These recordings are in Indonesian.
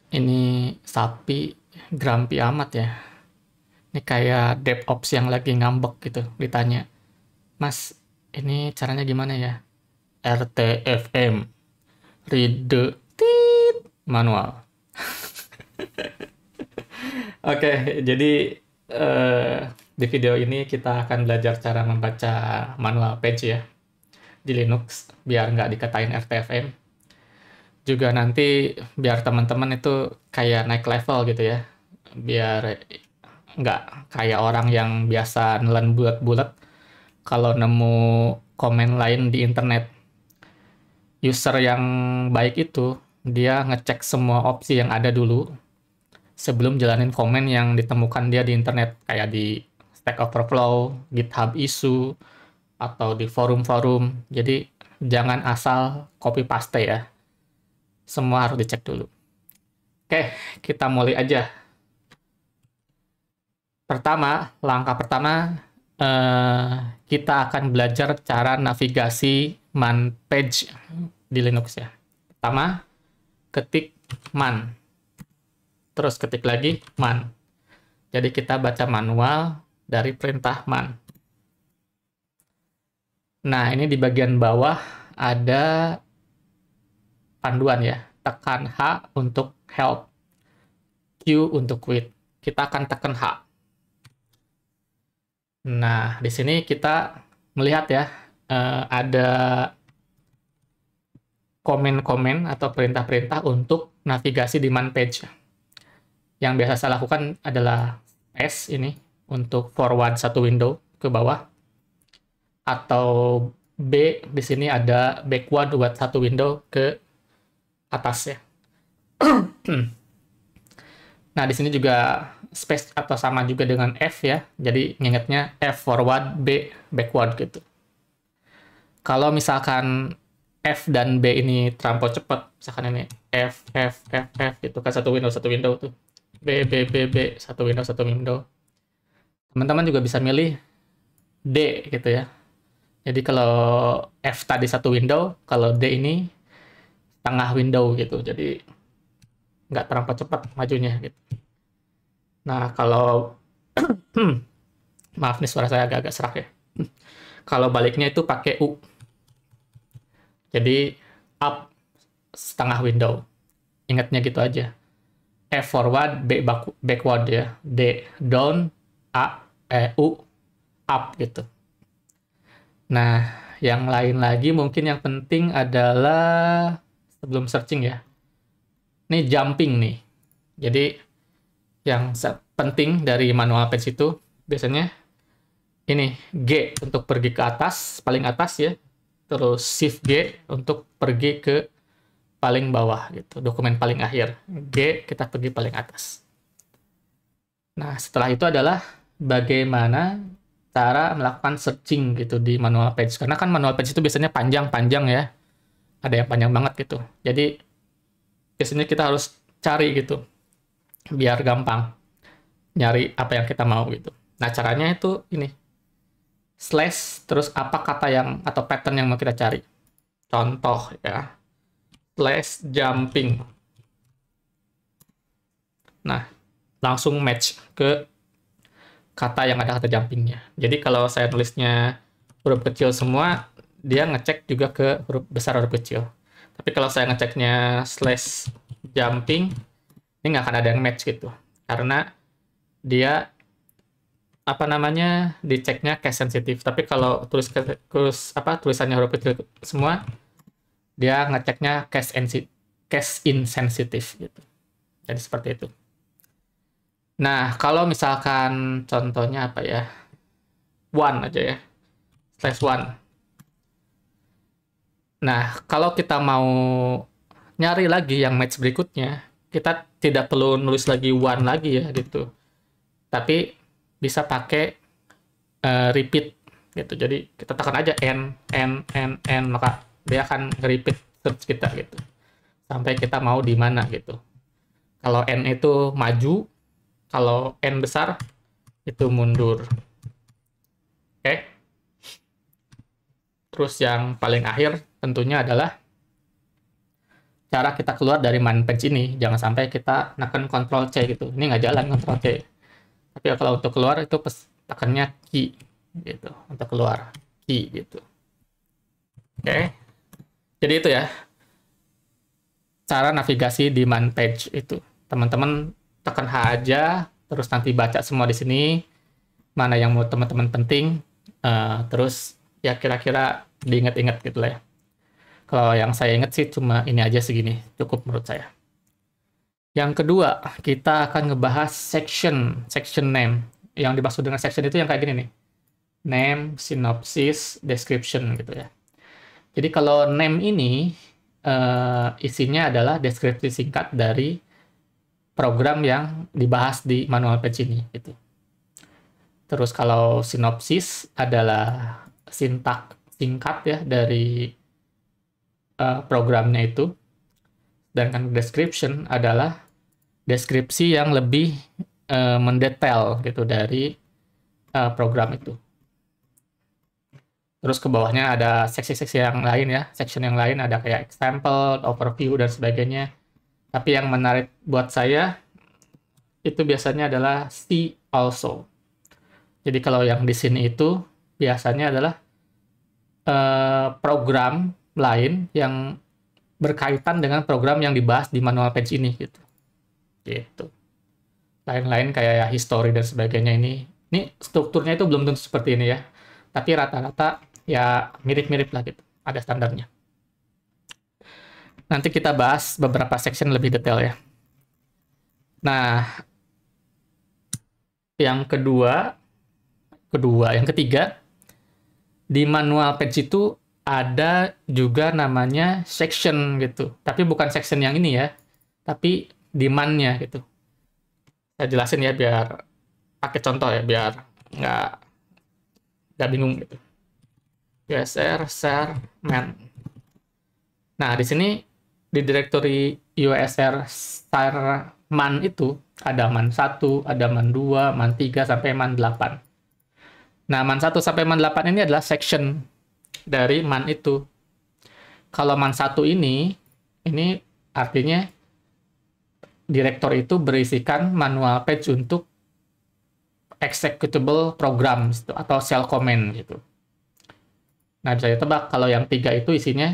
Ini sapi grumpy amat ya. Ini kayak DevOps yang lagi ngambek gitu, ditanya, Mas, ini caranya gimana ya? RTFM, read the tit manual. Oke, jadi di video ini kita akan belajar cara membaca manual page ya di Linux biar nggak dikatain RTFM. Juga nanti biar teman-teman itu kayak naik level gitu ya, biar nggak kayak orang yang biasa nelen bulat-bulat kalau nemu komen lain di internet. User yang baik itu dia ngecek semua opsi yang ada dulu sebelum jalanin komen yang ditemukan dia di internet, kayak di Stack Overflow, GitHub issue, atau di forum-forum. Jadi jangan asal copy paste ya. Semua harus dicek dulu. Oke, kita mulai aja. Langkah pertama, eh, kita akan belajar cara navigasi man page di Linux ya. Pertama, ketik man. Terus ketik lagi man. Jadi kita baca manual dari perintah man. Nah, ini di bagian bawah ada panduan ya. Tekan H untuk help, Q untuk quit. Kita akan tekan H. Nah, di sini kita melihat ya, ada komen-komen atau perintah-perintah untuk navigasi di man page. Yang biasa saya lakukan adalah S ini untuk forward satu window ke bawah, atau B di sini ada backward buat satu window ke atas ya. Nah, di sini juga space atau sama juga dengan F ya. Jadi ngingetnya F forward, B backward gitu. Kalau misalkan F dan B ini terlampau cepat, misalkan ini F gitu kan, satu window tuh. B satu window. Teman-teman juga bisa milih D gitu ya. Jadi kalau F tadi satu window, kalau D ini tengah window gitu. Jadi nggak terlampau cepat majunya gitu. Nah, kalau maaf nih suara saya agak-agak serak ya. Kalau baliknya itu pakai U. Jadi up setengah window. Ingatnya gitu aja. F forward, B backward ya. D down, U up gitu. Nah, yang lain lagi mungkin yang penting adalah sebelum searching ya. Ini jumping nih. Jadi yang penting dari manual page itu biasanya ini G untuk pergi ke atas, paling atas ya. Terus Shift G untuk pergi ke paling bawah gitu, dokumen paling akhir. G kita pergi paling atas. Nah, setelah itu adalah bagaimana cara melakukan searching gitu di manual page. Karena kan manual page itu biasanya panjang-panjang ya. Ada yang panjang banget gitu. Jadi biasanya kita harus cari gitu biar gampang nyari apa yang kita mau gitu. Nah, caranya itu ini. Slash terus apa kata yang atau pattern yang mau kita cari. Contoh ya. Slash jumping. Nah, langsung match ke kata yang ada kata jumpingnya. Jadi kalau saya tulisnya huruf kecil semua, dia ngecek juga ke huruf besar huruf kecil. Tapi kalau saya ngeceknya slash jumping, ini nggak akan ada yang match gitu. Karena dia apa namanya diceknya case sensitif. Tapi kalau tulisannya huruf kecil semua, dia ngeceknya case insensitive gitu. Jadi seperti itu. Nah, kalau misalkan contohnya apa ya? One aja ya. Slash one. Nah, kalau kita mau nyari lagi yang match berikutnya, kita tidak perlu nulis lagi one lagi ya gitu. Tapi bisa pakai repeat gitu. Jadi kita tekan aja n, maka dia akan repeat search kita gitu. Sampai kita mau di mana gitu. Kalau n itu maju, kalau n besar itu mundur. Oke. Terus yang paling akhir tentunya adalah cara kita keluar dari man page ini. Jangan sampai kita neken Ctrl C gitu. Ini nggak jalan Ctrl C. Tapi kalau untuk keluar itu tekannya key gitu. Untuk keluar key gitu. Oke. Jadi itu ya cara navigasi di man page itu. Teman-teman tekan H aja, terus nanti baca semua di sini. Mana yang mau teman-teman penting. Terus ya kira-kira diingat-ingat gitu lah ya. Kalau yang saya ingat sih cuma ini aja segini, cukup menurut saya. Yang kedua, kita akan ngebahas section name. Yang dimaksud dengan section itu yang kayak gini nih. Name, synopsis, description gitu ya. Jadi kalau name ini isinya adalah deskripsi singkat dari program yang dibahas di manual page ini gitu. Terus kalau synopsis adalah sintak singkat ya dari programnya itu. Sedangkan description adalah deskripsi yang lebih mendetail gitu dari program itu. Terus ke bawahnya ada seksi-seksi yang lain ya, section yang lain ada kayak example, overview dan sebagainya. Tapi yang menarik buat saya itu biasanya adalah see also. Jadi kalau yang di sini itu biasanya adalah program lain yang berkaitan dengan program yang dibahas di manual page ini gitu. Lain-lain kayak history dan sebagainya ini strukturnya itu belum tentu seperti ini ya. Tapi rata-rata ya mirip-mirip lah gitu. Ada standarnya. Nanti kita bahas beberapa section lebih detail ya. Nah, yang ketiga, di manual page itu ada juga namanya section gitu. Tapi bukan section yang ini ya, tapi demand-nya gitu. Saya jelasin ya biar pakai contoh ya, biar nggak bingung gitu. USR, share, man. Nah, di sini di directory USR share man itu ada man 1, ada man 2, man 3, sampai man 8. Nah, man 1 sampai man 8 ini adalah section dari man itu. Kalau man 1 ini artinya direktor itu berisikan manual page untuk executable program atau shell command gitu. Nah, bisa ditebak kalau yang 3 itu isinya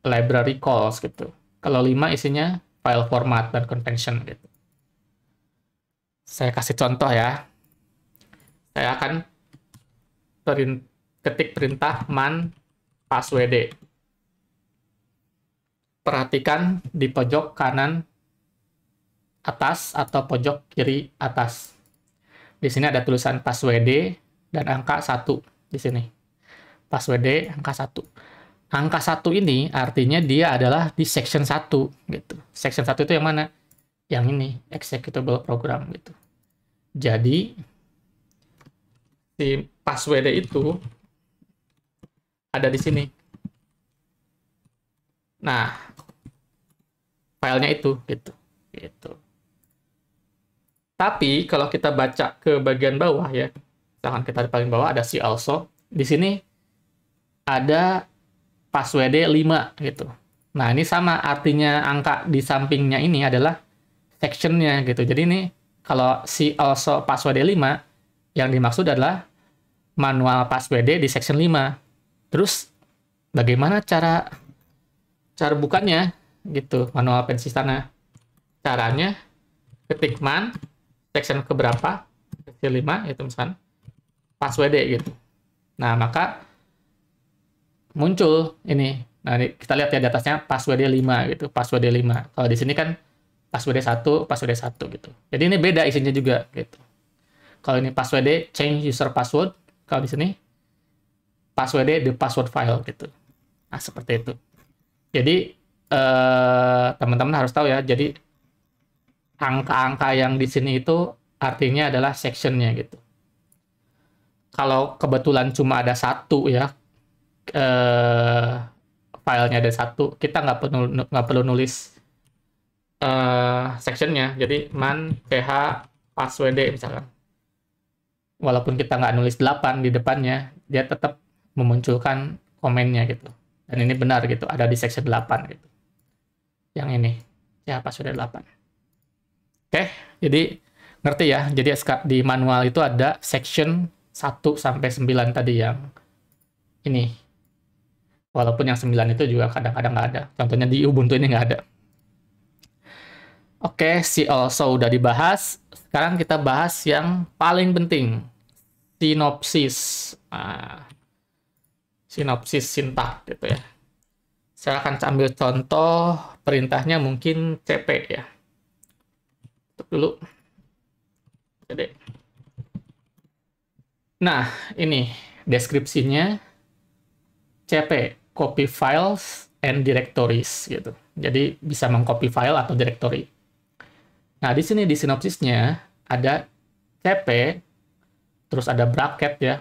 library calls gitu. Kalau 5 isinya file format dan convention gitu. Saya kasih contoh ya. Saya akan ketik perintah man passwd. Perhatikan di pojok kanan atas atau pojok kiri atas. Di sini ada tulisan passwd dan angka 1 di sini. Passwd angka 1. Angka 1 ini artinya dia adalah di section 1 gitu. Section 1 itu yang mana? Yang ini, executable program gitu. Jadi si passwd itu ada di sini. Nah, filenya itu gitu. Tapi kalau kita baca ke bagian bawah ya, misalkan kita di paling bawah ada see also, di sini ada passwd 5 gitu. Nah, ini sama artinya angka di sampingnya ini adalah sectionnya gitu. Jadi ini kalau see also passwd 5 yang dimaksud adalah manual passwd di section 5. Terus bagaimana cara bukanya gitu, manual page di sana. Caranya ketik man section keberapa? Section 5 itu misalkan passwd gitu. Nah, maka muncul ini. Nah, ini kita lihat ya di atasnya passwd 5 gitu, passwd 5. Kalau di sini kan passwd 1 gitu. Jadi ini beda isinya juga gitu. Kalau ini passwd change user password, kalau di sini passwd the password file gitu. Nah, seperti itu. Jadi teman-teman harus tahu ya. Jadi angka-angka yang di sini itu artinya adalah sectionnya gitu. Kalau kebetulan cuma ada 1 ya, filenya ada 1, kita nggak perlu nulis sectionnya. Jadi man ph passwd misalkan. Walaupun kita nggak nulis 8 di depannya, dia tetap memunculkan komennya gitu. Dan ini benar gitu, ada di section 8 gitu. Yang ini. Ya, pas sudah 8. Oke, jadi ngerti ya. Jadi di manual itu ada section 1 sampai 9 tadi yang ini. Walaupun yang 9 itu juga kadang-kadang nggak ada. Contohnya di Ubuntu ini nggak ada. Oke, see also udah dibahas. Sekarang kita bahas yang paling penting. Sinopsis. Nah, sinopsis sintak gitu ya. Saya akan ambil contoh perintahnya mungkin CP ya. Tutup dulu. Jadi. Nah, ini deskripsinya CP, copy files and directories gitu. Jadi bisa mengcopy file atau directory. Nah, di sini di sinopsisnya ada CP, terus ada bracket ya.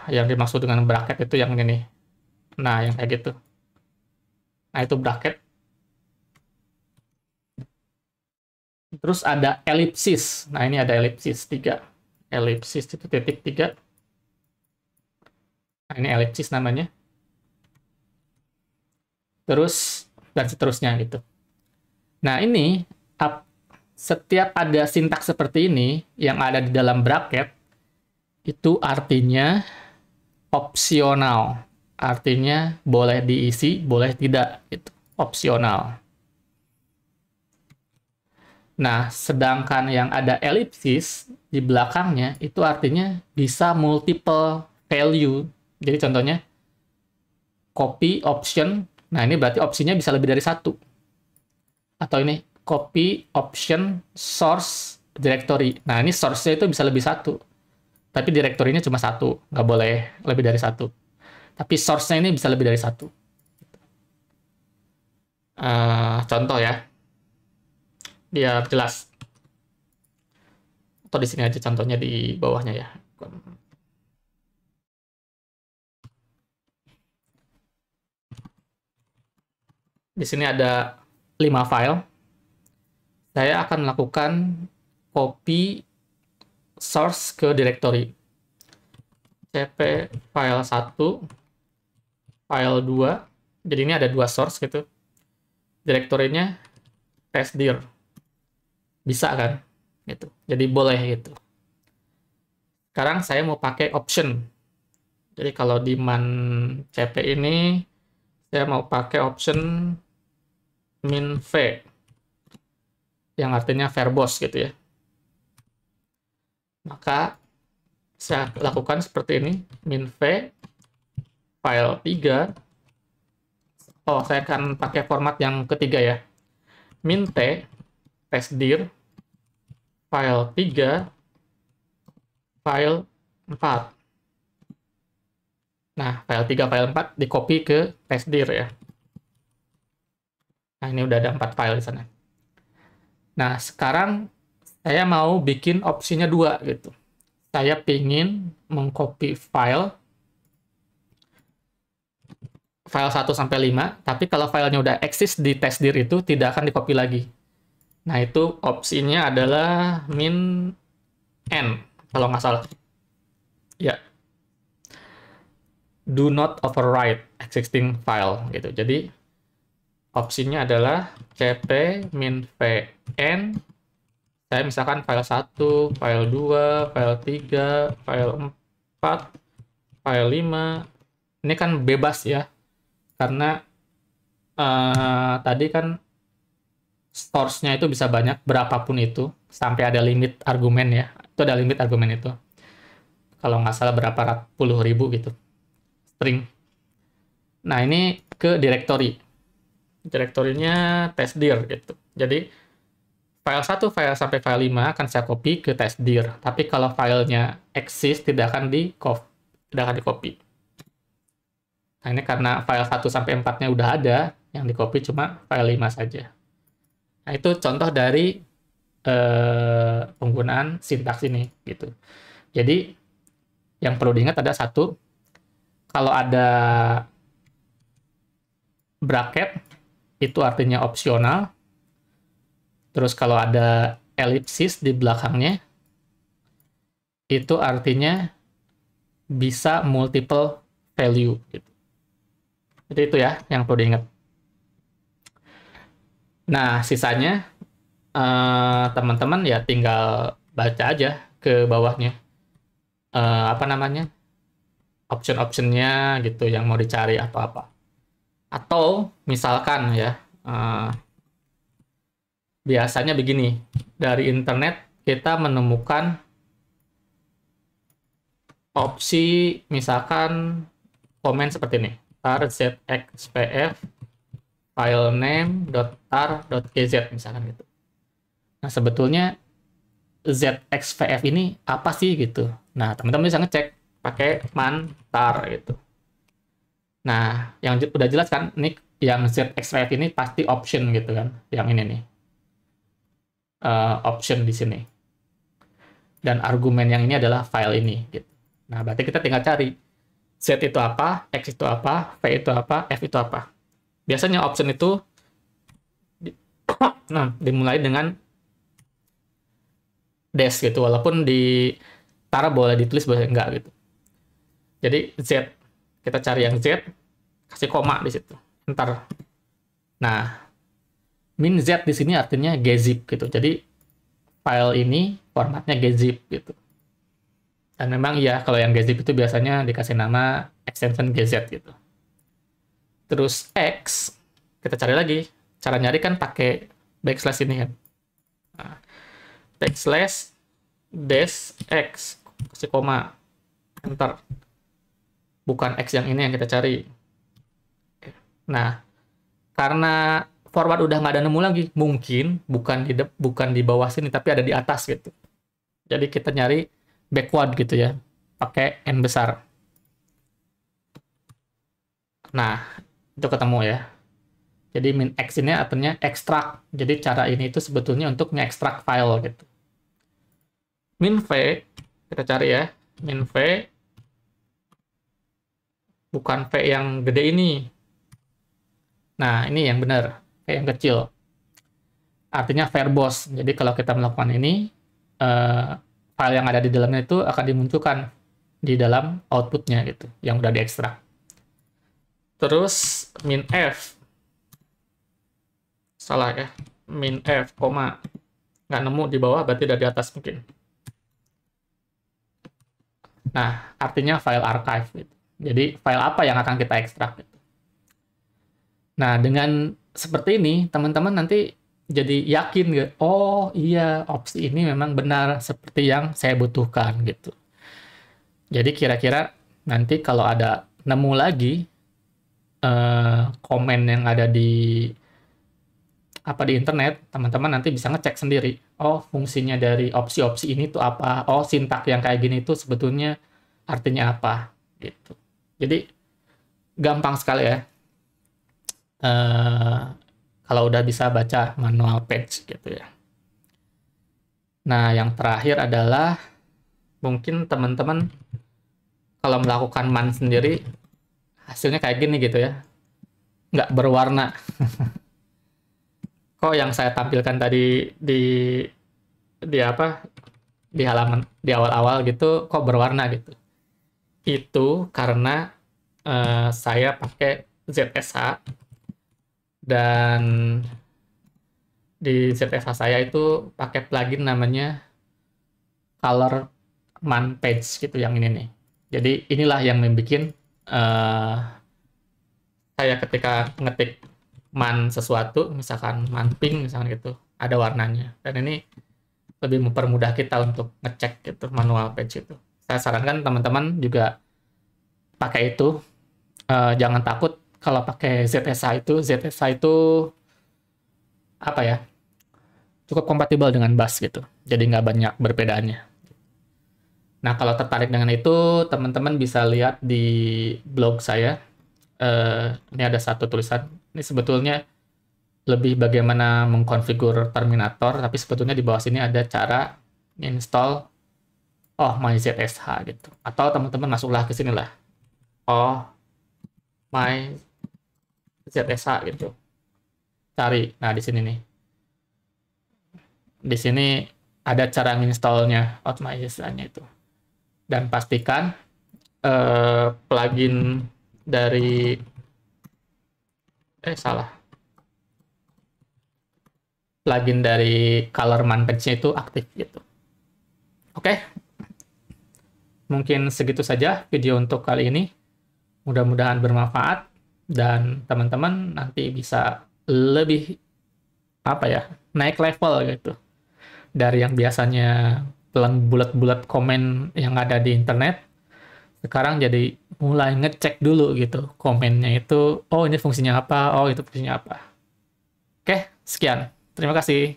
Yang dimaksud dengan bracket itu yang ini. Nah, yang kayak gitu. Nah, itu bracket. Terus ada elipsis. Nah, ini ada elipsis 3. Elipsis itu titik 3. Nah, ini elipsis namanya. Terus, dan seterusnya gitu. Nah, ini setiap ada sintaks seperti ini yang ada di dalam bracket, itu artinya opsional. Artinya boleh diisi, boleh tidak. Itu opsional. Nah, sedangkan yang ada elipsis di belakangnya, itu artinya bisa multiple value. Jadi contohnya, copy option. Nah, ini berarti opsinya bisa lebih dari 1. Atau ini, copy option source directory. Nah, ini source-nya itu bisa lebih 1. Tapi directory-nya cuma 1. Nggak boleh lebih dari 1. Tapi source-nya ini bisa lebih dari 1. Contoh ya. Biar jelas. Atau di sini aja contohnya di bawahnya ya. Di sini ada 5 file. Saya akan melakukan copy source ke directory. cp file 1, file 2. Jadi ini ada 2 source gitu. Direktorinya testdir. Bisa kan? Gitu. Jadi boleh gitu. Sekarang saya mau pakai option. Jadi kalau di man cp ini saya mau pakai option min v yang artinya verbose gitu ya. Maka saya lakukan seperti ini, min v file 3. Oh, saya akan pakai format yang ketiga ya. Min t testdir file 3 file 4. Nah, file 3 file 4 di copy ke testdir ya. Nah, ini udah ada 4 file di sana. Nah, sekarang saya mau bikin opsinya 2 gitu. Saya pingin mengcopy file 1 sampai 5, tapi kalau filenya udah eksis di testdir itu tidak akan di-copy lagi. Nah, itu opsinya adalah min n, kalau nggak salah. Ya. Do not overwrite existing file gitu. Jadi opsinya adalah cp min vn. Saya misalkan file 1, file 2, file 3, file 4, file 5. Ini kan bebas ya. Karena tadi kan source-nya itu bisa banyak, berapapun itu. Sampai ada limit argumen ya. Itu ada limit argumen itu. Kalau nggak salah berapa puluh ribu gitu. String. Nah, ini ke directory. Direktorinya testdir gitu. Jadi, file 1, file sampai file 5 akan saya copy ke testdir. Tapi kalau filenya exist, tidak akan di-copy. Nah, ini karena file 1 sampai 4-nya udah ada, yang di-copy cuma file 5 saja. Nah, itu contoh dari penggunaan sintaks ini gitu. Jadi, yang perlu diingat ada satu, kalau ada bracket, itu artinya opsional. Terus kalau ada elipsis di belakangnya, itu artinya bisa multiple value. Gitu. Jadi itu ya yang perlu diingat. Nah, sisanya teman-teman ya tinggal baca aja ke bawahnya. Apa namanya? Option-optionnya gitu yang mau dicari atau apa. Atau misalkan ya, biasanya begini, dari internet kita menemukan opsi misalkan komen seperti ini, tar zxpf filename.tar.gz misalkan gitu. Nah, sebetulnya ZXVF ini apa sih gitu. Nah, teman-teman bisa ngecek pakai man tar gitu. Nah, yang udah jelas kan, ini yang ZXVF ini pasti option gitu kan. Yang ini nih. Option di sini. Dan argumen yang ini adalah file ini gitu. Nah, berarti kita tinggal cari Z itu apa, X itu apa, V itu apa, F itu apa. Biasanya option itu dimulai dengan dash gitu, walaupun di Tara boleh ditulis boleh enggak gitu. Jadi Z, kita cari yang Z, kasih koma di situ, enter. Nah, min Z di sini artinya gzip gitu. Jadi file ini formatnya gzip gitu. Dan memang iya, kalau yang gzip itu biasanya dikasih nama extension gz gitu. Terus X, kita cari lagi. Cara nyari kan pakai backslash ini kan. Nah, backslash dash X, kasih koma, enter. Bukan X yang ini yang kita cari. Nah, karena forward udah nggak ada nemu lagi, mungkin bukan di bawah sini, tapi ada di atas gitu. Jadi kita nyari backward gitu ya, pakai N besar. Nah, itu ketemu ya. Jadi min X ini artinya ekstrak. Jadi cara ini itu sebetulnya untuk nge-extract file gitu. Min V, kita cari ya, min V, bukan V yang gede ini. Nah, ini yang benar, V yang kecil. Artinya verbose. Jadi kalau kita melakukan ini, file yang ada di dalamnya itu akan dimunculkan di dalam outputnya gitu, yang udah diekstrak. Terus min F, salah ya, min F, koma, nggak nemu di bawah, berarti udah di atas mungkin. Nah, artinya file archive gitu. Jadi file apa yang akan kita ekstrak gitu. Nah, dengan seperti ini, teman-teman nanti jadi yakin gitu, oh iya, opsi ini memang benar seperti yang saya butuhkan gitu. Jadi kira-kira nanti kalau ada nemu lagi komen yang ada di internet, teman-teman nanti bisa ngecek sendiri. Oh, fungsinya dari opsi-opsi ini tuh apa? Oh, sintak yang kayak gini tuh sebetulnya artinya apa? Gitu. Jadi gampang sekali ya. Kalau udah bisa baca manual page gitu ya. Nah, yang terakhir adalah mungkin teman-teman kalau melakukan man sendiri hasilnya kayak gini gitu ya, nggak berwarna. Kok yang saya tampilkan tadi di apa di halaman di awal-awal gitu kok berwarna gitu. Itu karena saya pakai ZSH dan di ZSH saya itu pakai plugin namanya Color Man Page gitu yang ini nih. Jadi inilah yang membuat saya ketika ngetik man sesuatu, misalkan man pink misalkan gitu, ada warnanya. Dan ini lebih mempermudah kita untuk ngecek gitu manual page itu. Saya sarankan teman-teman juga pakai itu. Jangan takut kalau pakai ZSH itu. ZSH itu apa ya? Cukup kompatibel dengan Bash gitu. Jadi nggak banyak perbedaannya. Nah, kalau tertarik dengan itu, teman-teman bisa lihat di blog saya. Ini ada satu tulisan. Ini sebetulnya lebih bagaimana mengkonfigur Terminator, tapi sebetulnya di bawah sini ada cara install MyZSH gitu. Atau teman-teman masuklah ke sini lah. MyZSH gitu. Cari. Nah, di sini nih. Di sini ada cara menginstalnya MyZSH-nya itu. Dan pastikan plugin dari Salah. Plugin dari Colorman Patch-nya itu aktif gitu. Oke. Mungkin segitu saja video untuk kali ini. Mudah-mudahan bermanfaat dan teman-teman nanti bisa lebih naik level gitu. Dari yang biasanya pelan bulat-bulat komen yang ada di internet, sekarang jadi mulai ngecek dulu gitu komennya itu, oh ini fungsinya apa, oh itu fungsinya apa. Oke, sekian. Terima kasih.